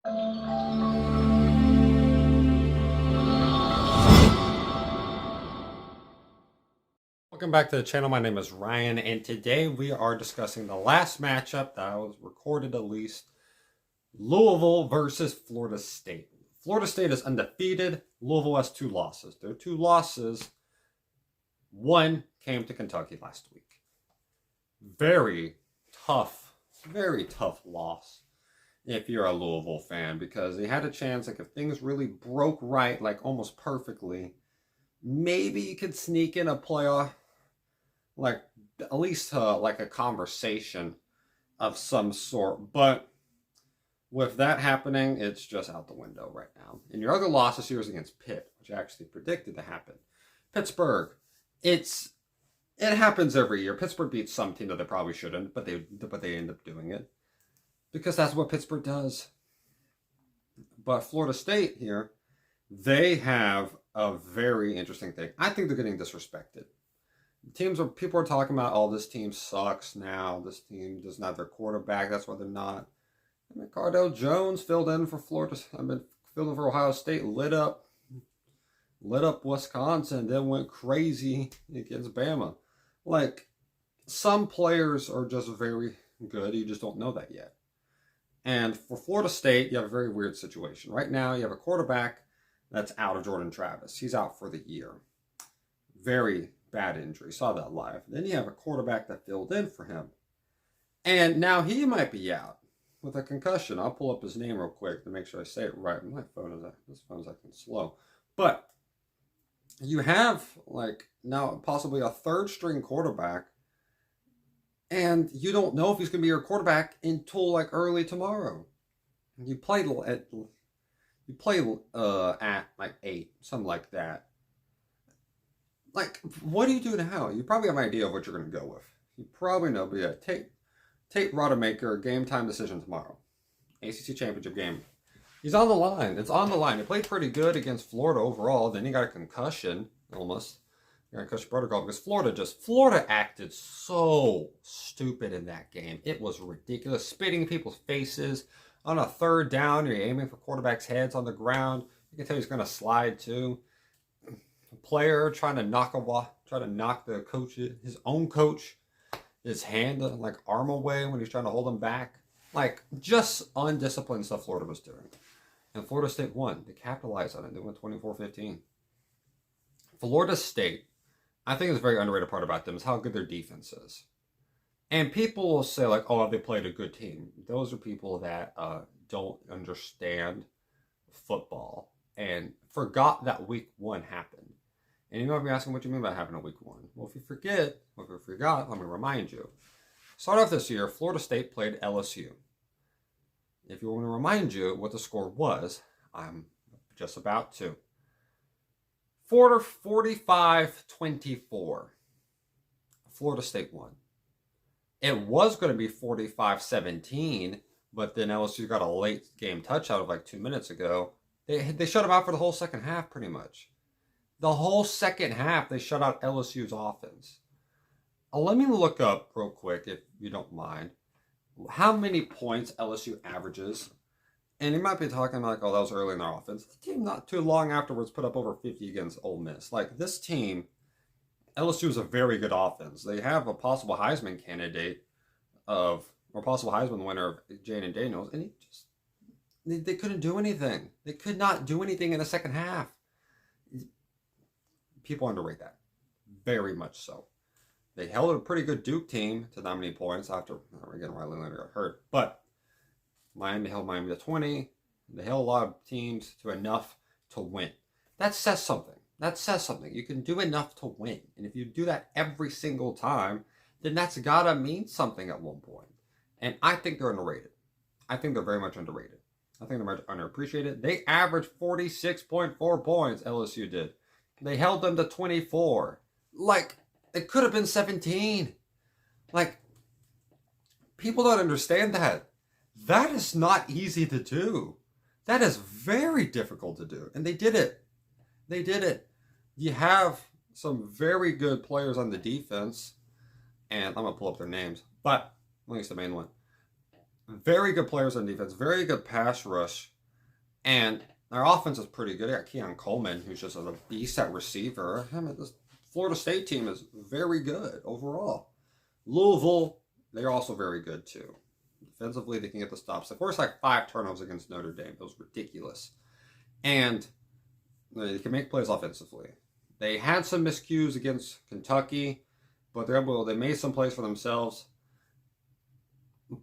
Welcome back to the channel. My name is Ryan, and today we are discussing the last matchup that was recorded at least. Louisville versus Florida State. Florida State is undefeated. Louisville has 2 losses. Their 2 losses, one came to Kentucky last week. Very tough loss if you're a Louisville fan, because they had a chance, like if things really broke right, like almost perfectly, maybe you could sneak in a playoff, like at least like a conversation of some sort. But with that happening, it's just out the window right now. And your other loss this year is against Pitt, which I actually predicted to happen. Pittsburgh, it happens every year. Pittsburgh beats some team that they probably shouldn't, but they end up doing it because that's what Pittsburgh does. But Florida State here, they have a very interesting thing. I think they're getting disrespected. People are talking about, oh, this team sucks now. This team doesn't have their quarterback. That's why they're not. I mean, Cardell Jones filled in for Ohio State, lit up Wisconsin, then went crazy against Bama. Like, some players are just very good. You just don't know that yet. And for Florida State, you have a very weird situation. Right now, you have a quarterback that's out of Jordan Travis. He's out for the year. Very bad injury. Saw that live. Then you have a quarterback that filled in for him. And now he might be out with a concussion. I'll pull up his name real quick to make sure I say it right. This phone's acting slow. But you have, like, now possibly a third string quarterback, and you don't know if he's going to be your quarterback until like early tomorrow. You play at like 8, something like that. Like, what do you do now? You probably have an idea of what you're going to go with. You probably know, but yeah, Tate Rodemaker, game time decision tomorrow. ACC championship game. He's on the line. It's on the line. He played pretty good against Florida overall. Then he got a concussion, almost. He got a concussion protocol because Florida acted so stupid in that game. It was ridiculous. Spitting in people's faces. On a third down, you're aiming for quarterbacks' heads on the ground. You can tell he's going to slide too. A player trying to knock the coach, his own coach, his hand, like arm away when he's trying to hold him back. Like, just undisciplined stuff Florida was doing. And Florida State won. They capitalized on it. They went 24-15. Florida State, I think is a very underrated part about them is how good their defense is. And people will say, like, oh, they played a good team. Those are people that don't understand football and forgot that week 1 happened. And you might be asking what you mean by having a week 1. Well, if you forgot, let me remind you. Start off this year, Florida State played LSU. If you want to remind you what the score was, I'm just about to. 45-24. Florida State won. It was going to be 45-17, but then LSU got a late game touchdown of like 2 minutes ago. They shut them out for the whole second half, pretty much. The whole second half, they shut out LSU's offense. Let me look up real quick, if you don't mind, how many points LSU averages. And you might be talking like, oh, that was early in their offense. The team not too long afterwards put up over 50 against Ole Miss. Like, this team, LSU is a very good offense. They have a possible Heisman candidate or possible Heisman winner of Jaden Daniels, and they couldn't do anything. They could not do anything in the second half. People underrate that. Very much so. They held a pretty good Duke team to that many points after, again, Riley Leonard got hurt. But Miami held Miami to 20. They held a lot of teams to enough to win. That says something. You can do enough to win. And if you do that every single time, then that's got to mean something at one point. And I think they're underrated. I think they're very much underrated. I think they're much underappreciated. They averaged 46.4 points, LSU did. They held them to 24. Like, it could have been 17. Like, people don't understand that. That is not easy to do. That is very difficult to do. And they did it. You have some very good players on the defense. And I'm going to pull up their names. But, at least the main one. Very good players on defense. Very good pass rush. And their offense is pretty good. They got Keon Coleman, who's just a beast at receiver. I mean, this Florida State team is very good overall. Louisville, they're also very good too. Defensively, they can get the stops. They forced like 5 turnovers against Notre Dame. It was ridiculous. And they can make plays offensively. They had some miscues against Kentucky, but they made some plays for themselves.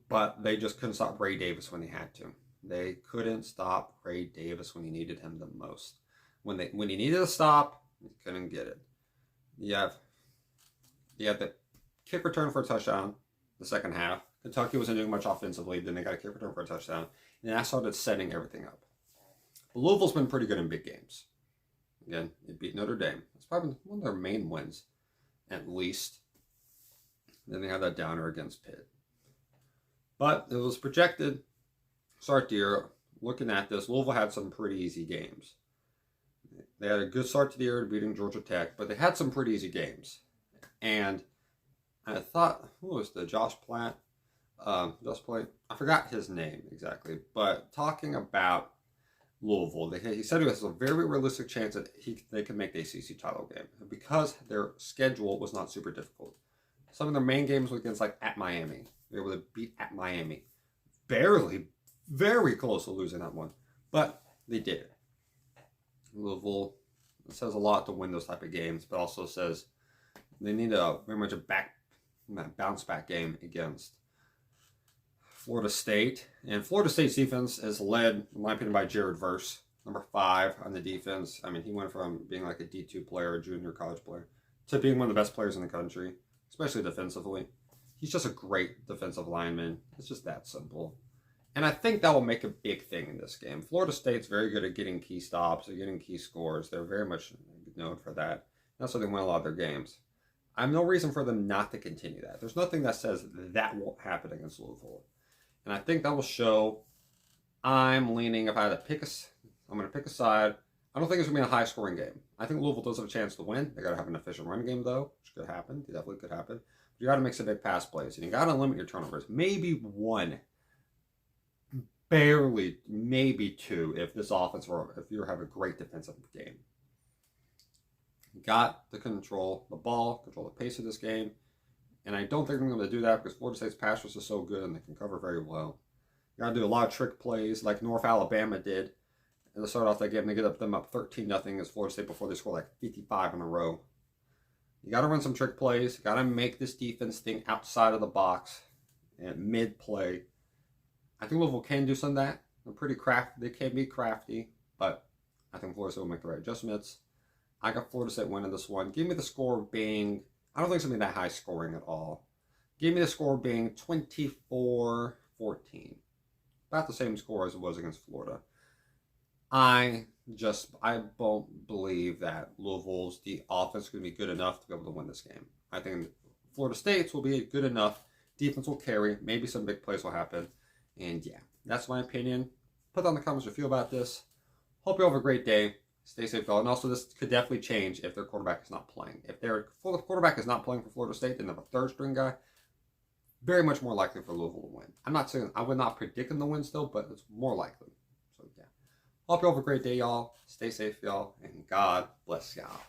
But they just couldn't stop Ray Davis when they had to. They couldn't stop Ray Davis when he needed him the most. When he needed a stop, he couldn't get it. You have the kick return for a touchdown the second half. Kentucky wasn't doing much offensively. Then they got a kick return for a touchdown. And that started setting everything up. But Louisville's been pretty good in big games. Again, it beat Notre Dame. It's probably one of their main wins, at least. Then they had that downer against Pitt. But it was projected. Start the year, looking at this, Louisville had some pretty easy games. They had a good start to the year beating Georgia Tech, but they had some pretty easy games. And I thought, who was the Josh Platt? I forgot his name exactly, but talking about Louisville, he said it was a very realistic chance that they could make the ACC title game because their schedule was not super difficult. Some of their main games were against at Miami. They were able to beat at Miami. Barely, very close to losing that one, but they did it. Louisville, it says a lot to win those type of games, but also says they need very much a bounce back game against Florida State. And Florida State's defense is led, in my opinion, by Jared Verse, number 5 on the defense. I mean, he went from being like a D2 player, a junior college player, to being one of the best players in the country, especially defensively. He's just a great defensive lineman. It's just that simple. And I think that will make a big thing in this game. Florida State's very good at getting key stops and getting key scores. They're very much known for that. That's why they win a lot of their games. I have no reason for them not to continue that. There's nothing that says that won't happen against Louisville. And I think that will show. I'm leaning, if I had to pick I'm going to pick a side. I don't think it's going to be a high-scoring game. I think Louisville does have a chance to win. They got to have an efficient run game, though, which could happen. It definitely could happen. But you got to make some big pass plays, and you got to limit your turnovers. Maybe 1, barely, maybe 2, if this offense or if you have a great defensive game. You got to control the ball, control the pace of this game. And I don't think they're going to do that because Florida State's pass rush is so good and they can cover very well. You got to do a lot of trick plays like North Alabama did. And to start off that game, they get them up 13-0 as Florida State before they score 55 in a row. You got to run some trick plays. You got to make this defense think outside of the box and mid-play. I think Louisville can do some of that. They're pretty crafty. They can be crafty, but I think Florida State will make the right adjustments. I got Florida State winning this one. Give me the score being, I don't think it's going to be that high scoring at all. Give me the score being 24-14. About the same score as it was against Florida. I don't believe that Louisville's the offense is going to be good enough to be able to win this game. I think Florida State's will be good enough. Defense will carry. Maybe some big plays will happen. And yeah, that's my opinion. Put down in the comments what you feel about this. Hope you have a great day. Stay safe, y'all. And also, this could definitely change if their quarterback is not playing. If their quarterback is not playing for Florida State, then they have a third-string guy. Very much more likely for Louisville to win. I'm not saying I would not predict them to win still, but it's more likely. So yeah. Hope you have a great day, y'all. Stay safe, y'all, and God bless y'all.